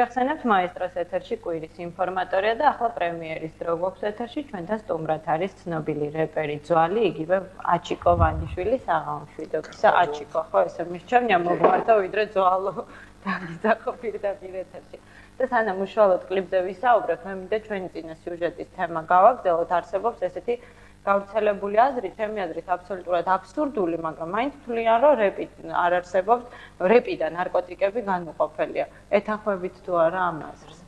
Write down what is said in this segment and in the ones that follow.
გახსენებთ მაესტროს ეთერში კვირის ინფორმატორია და ახლა პრემიერის დრო გვაქვს ეთერში ჩვენთან სტუმრად არის ცნობილი რეპერი ძვალი, იგივე აჩიკო ვანიშვილის აღამშვიდობისა. აჩიკო, ხო, ესე მისჩვენია მოგვარდა ვიდრე ძვალო დაგიძახო პირდაპირ ეთერში. და სანამ უშუალოდ კლიპზე ვისაუბრებ, მე მინდა ჩვენი წინა სიუჟეტის თემა გავაგრძელოთ. არსებობს ესეთი გავრცელებული აზრი, ჩემი აზრით აბსოლუტურად აბსურდული, მაგრამ მაინც თვლიან, რომ რეპი არ არსებობს, რეპი და ნარკოტიკები განუყოფელია. ეთანხმებით თუ არა ამ აზრს?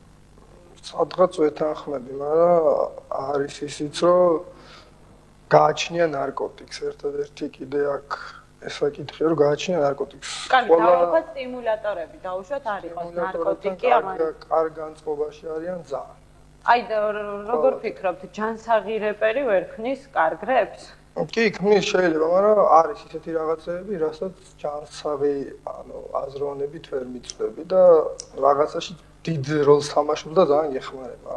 სადღაც ვეთანხმები, მაგრამ არის ისიც, რომ გააჩნია ნარკოტიკს, ერთადერთი კიდე აქ ესა კითხია, რომ გააჩნია ნარკოტიკს. კარგი, დავუხოთ სტიმულატორები, დაუშვათ არ იყოს ნარკოტიკი, ამან კარგ განწყობაში არიან ძალიან. აი როგორ ფიქრობთ, ჯანსაღი რეპერი ვერ ქმნის კარგ რეპს? კი, ქმნის შეიძლება, მაგრამ არის ისეთი რაღაცები, რასაც ჯანსაღი, აზროვნებით ვერ მიწვევი და რაღაცაში დიდ როლს თამაშობს და ძალიან ეხმარება.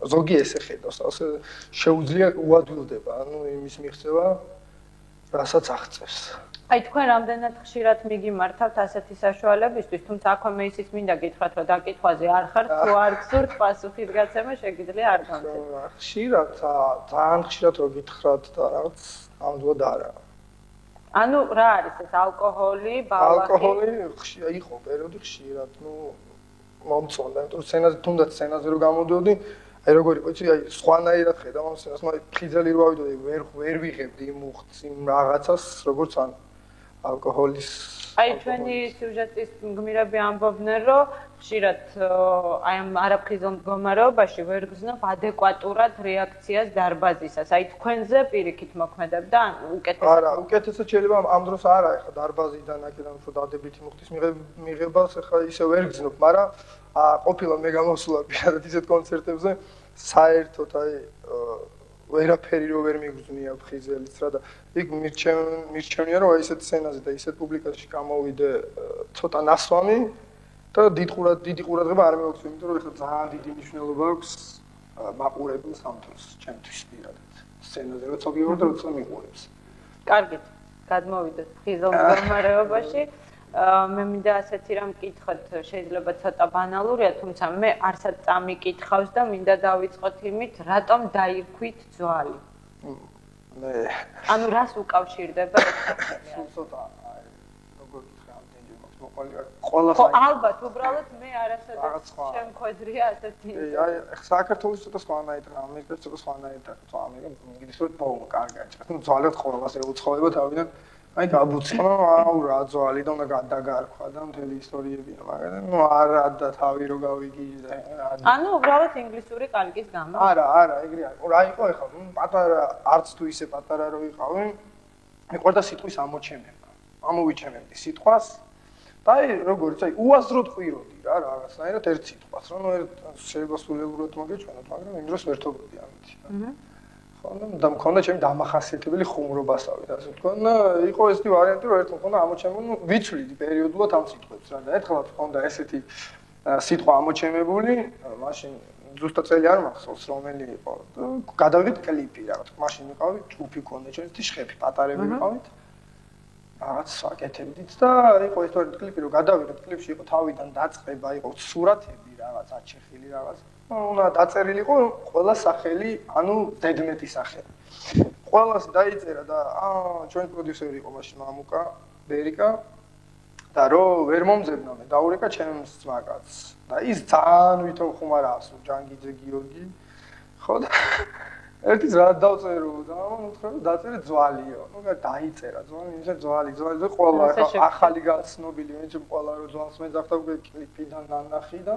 ზოგი ესე ხედავს, ასე შეუძლია უადვილდება, იმის მიღწევა, რასაც აღწევს. აი თქვენ რამდენად ხშირად მიგიმართავთ ასეთი საშუალებისთვის, თუმცა აქვე მე ისიც მინდა გითხრათ, რომ დაკითხვაზე არ ხართ, თუ არ გსურთ პასუხის გაცემა, შეგიძლია არ გავცეთ. ხშირად, ძალიან ხშირად რო გითხრათ და რაღაც ამდღოდ არა. ანუ რა არის ეს ალკოჰოლი, ბალახი? ალკოჰოლი იყო პერიოდი ხშირად, მომწონდა, იმიტომ რომ სცენაზე თუნდაც სცენაზე რო გამოდიოდი, აი როგორი ვიცი, აი სხვანაირად ხედავ ამ სცენას, მაგრამ ხიძელი რო ავიდოდი, ვერ ვიღებდი იმ უხდს, იმ რაღაცას, როგორც ან ალკოჰოლის. აი ჩვენი სიუჟეტის გმირები ამბობდნენ, რომ ხშირად აი ამ არაფხიზელ მდგომარეობაში ვერ გზნობ ადეკვატურად რეაქციას დარბაზისას. აი თქვენზე პირიქით მოქმედებდა ან უკეთესად? არა, უკეთესად შეიძლება ამ დროს არა, ეხლა დარბაზიდან აქედან უფრო დადებითი მუხტის მიღებას ეხლა ისე ვერ გზნობ, მაგრამ ყოფილა მე გამოსულა პირადად ისეთ კონცერტებზე, საერთოდ აი ვერაფერი რო ვერ მიგზნია ფხიზელიც რა და იქ მირჩევნია რომ აი ესეთ სცენაზე და ისეთ პუბლიკაში გამოვიდე ცოტა ნასვამი და დიდი ყურადღება არ მივაქცევ, იმიტომ რომ ეხლა ძალიან დიდი მნიშვნელობა აქვს მაყურებელს ამ დროს ჩემთვის პირადად სცენაზე როცა ვიყავ და როცა მიყურებს. კარგით, გადმოვიდეთ ფხიზელ მდგომარეობაში. მე მინდა ასეთი რამ მკითხოთ, შეიძლება ცოტა ბანალურია, თუმცა მე არსად წამიკითხავს და მინდა დავიწყოთ იმით, რატომ დაირქვით ძვალი? ანუ რას უკავშირდება ეს საქმე? ცოტა როგორ გითხრა ამდენჯერ მაქვს მოყოლი ყველას ხო, ალბათ, უბრალოდ მე არასოდეს შემხვედრია ასეთი. აი, საქართველოს ცოტა სხვანაირად, ამერიკაში ცოტა სხვანაირად, მიგდის რომ ბოლო კარგია. ну ძვალად ყველას ეუცხოება თავიდან აი გაბუცხო, აუ რა ძვალი და უნდა გადაგარქვა და მთელი ისტორიებია, მაგრამ არა და თავი რო გავიგიჟდა. ანუ უბრალოდ ინგლისური კალკის გამო? არა, ეგრე არის. რა იყო ეხლა, პატარა არც თუ ისე პატარა რო ვიყავი, მეყვარდა სიტყვის ამოჩენება. ამოვიჩემებდი სიტყვას და აი როგორც აი უაზროდ ყვიროდი რა რაღაცნაირად ერთ სიტყვას, რომ შეიძლება სულელურად მოგეჩვენოთ, მაგრამ იმ დროს ვერთობოდი ამით. და მქონდა ჩემი დამახასიათებელი ხუმრობასავით, ასე ვთქვა და იყო ესეთი ვარიანტი, რომ ერთმა მქონდა ამოჩემებული, ვიცვლიდი პერიოდულად ამ სიტყვებს რა და ერთხელაც მქონდა ესეთი სიტყვა ამოჩემებული, მაშინ ზუსტად წელი არ მახსოვს რომელი იყო. გადავიდეთ კლიპი რაღაც, მაშინ ვიყავი, ჯგუფი მქონდა ჩვენთვის შეხები, პატარები ვიყავით. რაღაც ვაკეთებდით და იყო ეს თორე კლიპი, რომ გადავიდეთ კლიპში იყო თავიდან დაწყება, იყო სურათები რაღაც, აჩეხილი რაღაც. უნდა დაწერილი იყო ყველა სახელი, ანუ დედმეტის სახელი. ყველას დაიწერა და ჩვენი პროდიუსერი იყო მაშინ მამუკა, ბერიკა და რომ ვერ მომძებნავე, დაურეკა ჩემს ძმაკაცს. და ის ძალიან ვითომ ხუმარავს, ჯანგიძე გიორგი. ხო და ერთის რა დავწერო და უთხრა რომ დაწერე ძვალიო. ნუ დაიწერა ძვალი, ისე ძვალი და ყველა ახალი გაცნობილი, მე ყველა რო ძვალს მეძახდა უკვე კლიპიდან ნანახი და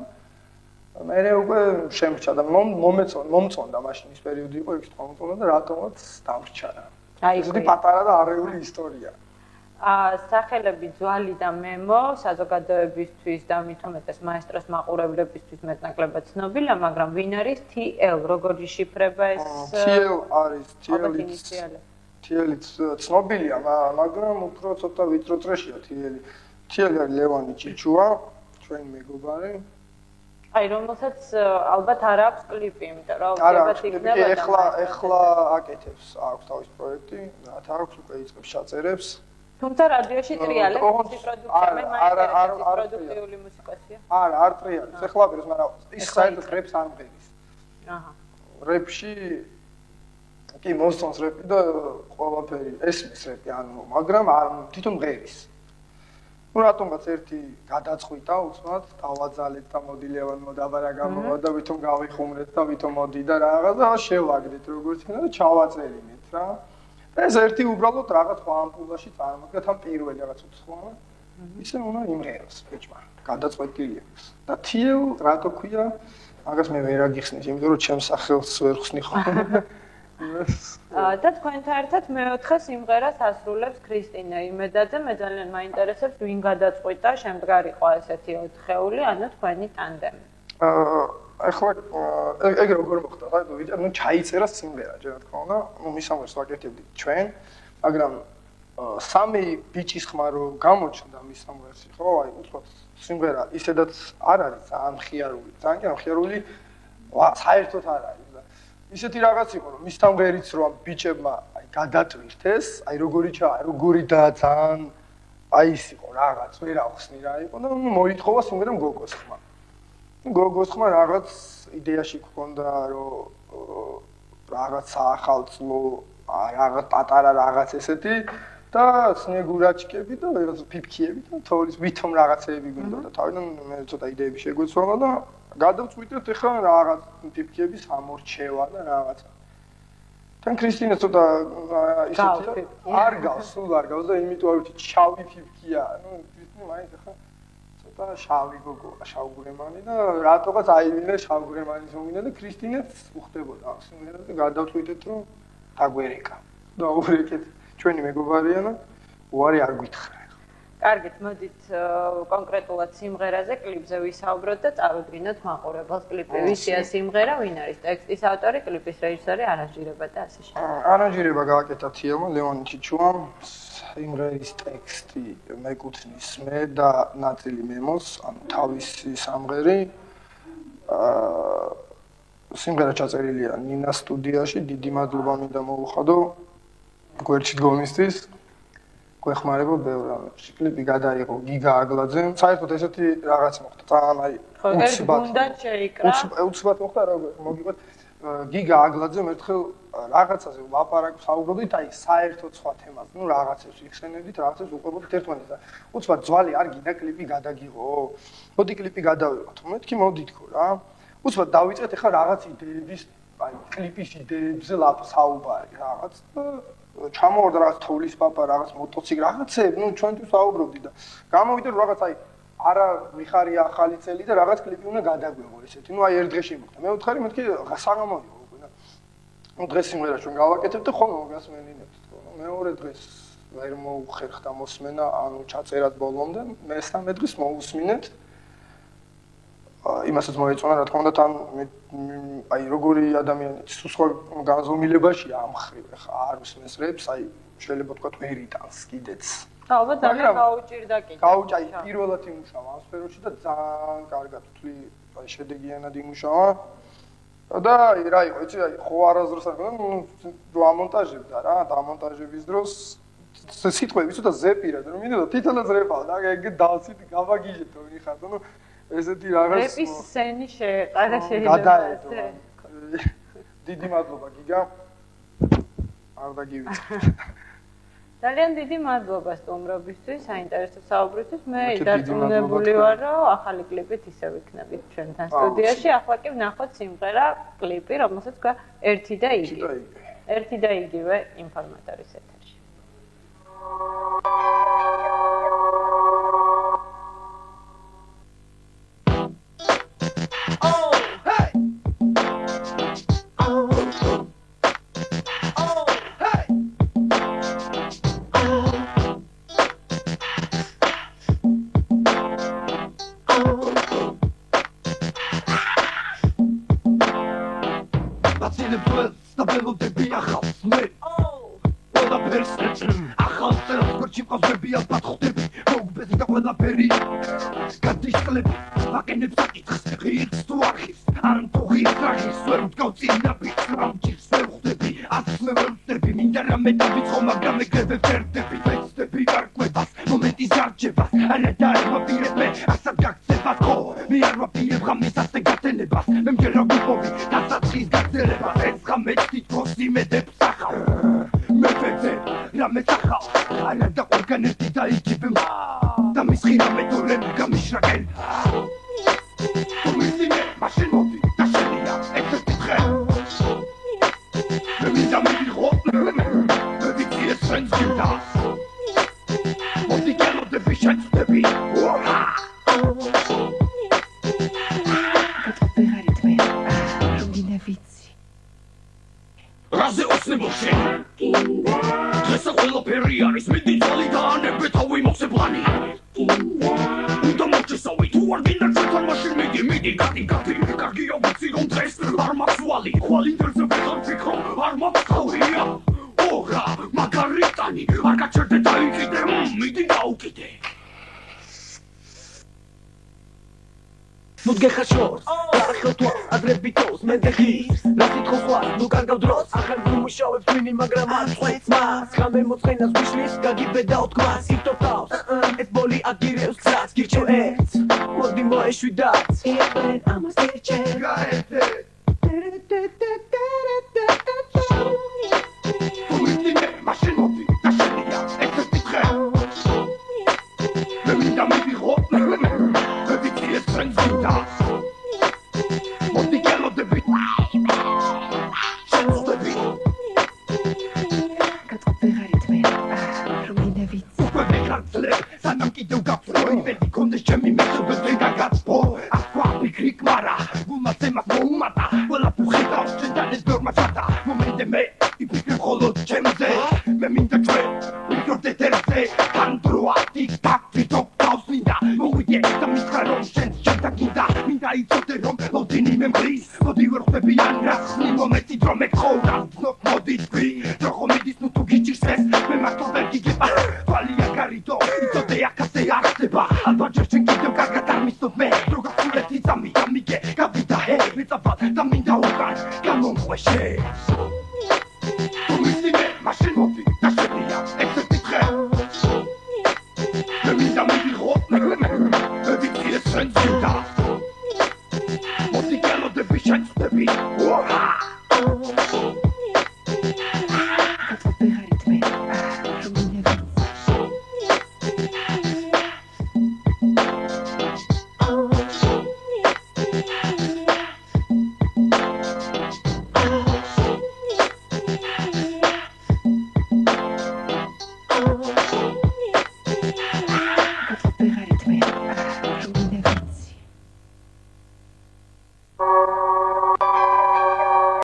მე უკვე შემრჩა და მომწონდა მაშინ ის პერიოდი იყო, იქ თქვა მომწონდა და რატომაც დამრჩა რა. ესეთი პატარა და არეული ისტორია. სახელები ძვალი და მემო საზოგადოებისთვის და მით უმეტეს მაესტროს მაყურებლებისთვის მეტნაკლებად ცნობილია, მაგრამ ვინ არის TL? როგორ იშიფრება ეს? TL არის TL-იც ცნობილია, მაგრამ უფრო ცოტა ვიწრო წრეშია TL. TL არის ლევანი ჭიჭუა, ჩვენი მეგობარი. აი რომელსაც ალბათ არ აქვს კლიპი, იმიტომ რომ ალბათ იქნება ეხლა აკეთებს, აქვს თავის პროექტი, რათა აქვს უკვე იწყებს ჩაწერებს. თუმცა რადიოში ტრიალებს ის პროდუქცია მე პროდუქტიული მუსიკოსია. არა, არ ტრიალებს. ეხლა ვერს, მაგრამ ის საერთოდ რეპს არ მღერის. აჰა. რეპში კი მოსწონს რეპი და ყველაფერი ესმის რეპი, ანუ მაგრამ არ თვითონ მღერის. ну რატომღაც ერთი გადაწყვიტა უცბად დავაძალეთ და მოდილევან მოდაბარა გამოვა და ვითომ გავიხუმრეთ და ვითომ მოდი და რაღაც და შევაგდეთ როგორც იქნება და ჩავაწერინეთ რა და ეს ერთი უბრალოდ რაღაც ამპულაში წარმოგდა თან პირველი რაღაც უცხოა ისე უნდა იმღეროს ბიჭმა გადაწყვეტილი აქვს და თიელ რატო ქვია მაგას მე ვერ აგიხსნის იმიტომ რომ ჩემს სახელს ვერ ხსნი ხოლმე და თქვენთან ერთად მეოთხე სიმღერას ასრულებს ქრისტინა იმედაძე. მე ძალიან მაინტერესებს ვინ გადაწყვიტა, შემდგარ იყო ესეთი ოთხეული, ანუ თქვენი ტანდემი. ახლა ეგ როგორ მოხდა, რა, ну ჩაიწერა სიმღერა, რა თქმა უნდა, ну მისამღერს ვაკეთებდით ჩვენ, მაგრამ სამი ბიჭის ხმა რო გამოჩნდა მისამღერში, ხო, აი უცბად სიმღერა ისედაც არ არის ძალიან მხიარული, ძალიან მხიარული, საერთოდ არ არის. ისეთი რაღაც იყო რომ მის თამღერიც რომ ბიჭებმა აი გადატვირთეს, აი როგორი და ძალიან აი ის იყო რაღაც ვერ ახსნი რა იყო და მოითხოვა სიმღერამ გოგოს ხმა. გოგოს ხმა რაღაც იდეაში გქონდა რომ რაღაც ახალწლო რაღაც პატარა რაღაც ესეთი და სნეგურაჩკები და რაღაც ფიფქიები და თოლის ვითომ რაღაცეები გვინდა და თავიდან მე ცოტა იდეები შეგვეცვალა და გადავწყვიტეთ ახლა რაღაც ფიფქიების ამორჩევა და რაღაცა. თან ქრისტინა ცოტა ისეთი არ გავს, სულ არ გავს და იმიტომ არ ვიცი შავი ფიფქია. ну ქრისტინა მაინც ახლა ცოტა შავი გოგოა, შავგურემანი და რატოღაც აივინე შავგურემანის მომინა და ქრისტინაც უხდებოდა ამ სიმღერას და გადავწყვიტეთ რომ დაგვერეკა. და ურეკეთ ჩვენი მეგობარია და უარი არ გვითხრა. კარგით, მოდით კონკრეტულად სიმღერაზე, კლიპზე ვისაუბროთ და წავიდგინოთ მაყურებელს კლიპი. ვისია სიმღერა, ვინ არის ტექსტის ავტორი, კლიპის რეჟისორი, არანჟირება და ასე შემდეგ. არანჟირება გააკეთა თიელმა, ლეონი ჩიჩუამ. სიმღერის ტექსტი მეკუთვნის მე და ნაწილი მემოს, ანუ თავისი სამღერი. სიმღერა ჩაწერილია ნინას სტუდიაში, დიდი მადლობა მინდა მოუხადო გვერდში დგომისთვის. გვეხმარება ბევრ რამებში. კლიპი გადაიღო გიგა აგლაძემ. საერთოდ ესეთი რაღაც მოხდა. ძალიან აი უცბად მოხდა როგორ მოგიყვეთ გიგა აგლაძემ ერთხელ რაღაცაზე ვაპარაკ საუბრობდით აი საერთოდ სხვა თემაზე. ну რაღაცებს იხსენებდით, რაღაცებს უყურებდით ერთმანეთს და უცბად ძვალი არ გინდა კლიპი გადაგიღო. მოდი კლიპი გადავიღოთ. მეთქი მოდი თქო რა. უცბად დავიწყეთ ახლა რაღაც იდეების აი კლიპის იდეებზე საუბარი რაღაც და ჩამოვარდა რაღაც თოვლის პაპა, რაღაც მოტოციკლი, რაღაცეები, ну ჩვენთვის საუბრობდი და გამოვიდა რომ რაღაც აი არა მიხარია ახალი წელი და რაღაც კლიპი უნდა გადაგვეღო ესეთი. ну აი ერთ დღეში მოხდა. მე ვთხარი მეთქი საღამო იყო უკვე და ну დღეს სიმღერა ჩვენ გავაკეთებთ და ხოლმე მოგასმენინებთ თქო. მეორე დღეს ვერ მოუხერხდა მოსმენა, ანუ ჩაწერად ბოლომდე, მესამე დღეს მოусმინეთ. იმასაც მოეწონა რა თქმა უნდა თან აი როგორი ადამიანიც სხვა განზომილებაშია ამ ხრივ ხა არ უსმენს რეპს აი შეიძლება თქვა ვერ იტანს კიდეც ალბათ ძალიან გაუჭირდა კიდე გაუჭაი პირველად იმუშავა ამ სფეროში და ძალიან კარგად თვლი აი შედეგიანად იმუშავა და რა იყო იცი აი ხო არასდროს არ გქონდა ნუ ამონტაჟებდა რა დამონტაჟების დროს სიტყვები ცოტა ზეპირად რომ მინდა თვითონაც რეპავ და ეგ დავსით გავაგიჟეთ ორი ხარ და ნუ ესეთი რაღაც რეპის სცენი შეეყარა შეიძლება გადაედო დიდი მადლობა გიგა არ დაგივიწყე ძალიან დიდი მადლობა სტუმრობისთვის საინტერესო საუბრისთვის მე დარწმუნებული ვარ რომ ახალი კლიპით ისევ იქნებით ჩვენთან სტუდიაში ახლა კი ვნახოთ სიმღერა კლიპი რომელსაც თქვა ერთი და იგივე ინფორმატორის ეთერში Minda rame da bicho magame grebe verde, pestები არ გასცენებას მე მჯერა ვიპოვი დასაწყის გაგრძელება ეს ღამეც თითქოს იმედებს ახავ მე ვეძე რამე სახავ არა და ყველგან ერთი დაიგებ და მის ხინა მეტორემ გამიშრაკენ მომისინე მაშინ მოდი და შენია ერთ-ერთი დღე მე მინდა მივიღო მე ვიცი ეს შენს გინდა მოდი გელოდები შეცდები რაზე ოცნებობში დღესა ყველაფერი არის მიდი ძალი დაანებე თავი მოხსე პლანი უნდა მოჩესავი თუ არ გინდა ჩვენთან მაშინ მიდი გადი კარგია ვიცი რომ დღეს არ მაქვს ვალი ხვალ ინტერზე ვეღარ ვფიქრობ არ მაქვს თავია ორა მაგარიტანი არ გაჩერდე დაიკიდე მიდი გაუკიდე Nut gehashos, ახელთვა ადრებითოს მენდეხის რასით ხოხვალ ნუ კარგავ დროს ახალ გუმუშავებს მინი მაგრამ არ წვეც მას ხამე მოწყენას ვიშლის გაგიბედა უთქმას იფტო თავს ეს ბოლი აგირევს გზას გირჩევ ერთს მოდი მოეშვი დაც იყვნენ ამას გირჩევ გაერთე უმიტინე მაშინ მოდი და შენია ერთ-ერთი დღე მე მინდა მივიღო მოდი გელოდები შეცდები გაწყვეტილი მე რომ მინდა ვიცი უკვე გაგძლებ სანამ კიდევ გაფრო იმედი კონდეს ჩემი მეთოდზე გაგაცბო ახლა ვიქრი კმარა გულმაცე მას მოუმატა ყველა ფუხეთავს ჩვენთან ეს ბევრმა ჩატა მომენტე მე იფიქრებ ხოლოდ ჩემზე მე მინდა ჩვენ ვიქრობდეთ ერთზე განდროა ტიკ-ტაკ ვიტოკ თავს მინდა მოვიდე და მითხრა რომ შენ გინდა მინდა იცოდე რომ ლოდინი მე მგრის მოდი ვერ ხვდები ან რახსნი მომენტი დრო მე გხოვდა მოდი თქვი რო ხომიდის ნუ თუ გიჭირს ეს მე მართლა ვერ გიგება თვალია გარიდო იცოდე აქაზე არ ხდება ალბათ ჯერ შენ კიდევ კარგად არ მისნობ მე რო გახსნილეთ იცამი გამიგე გავიდა ჰე მეწაფად და მინდა უკან გამომყვე შენ უმისინე მაშინ მოდი და შენია ერთ-ერთი დღე მე მინდა მივიღო მე ვიცი ეს შენს გინდა მოდი გელოდები შეცდები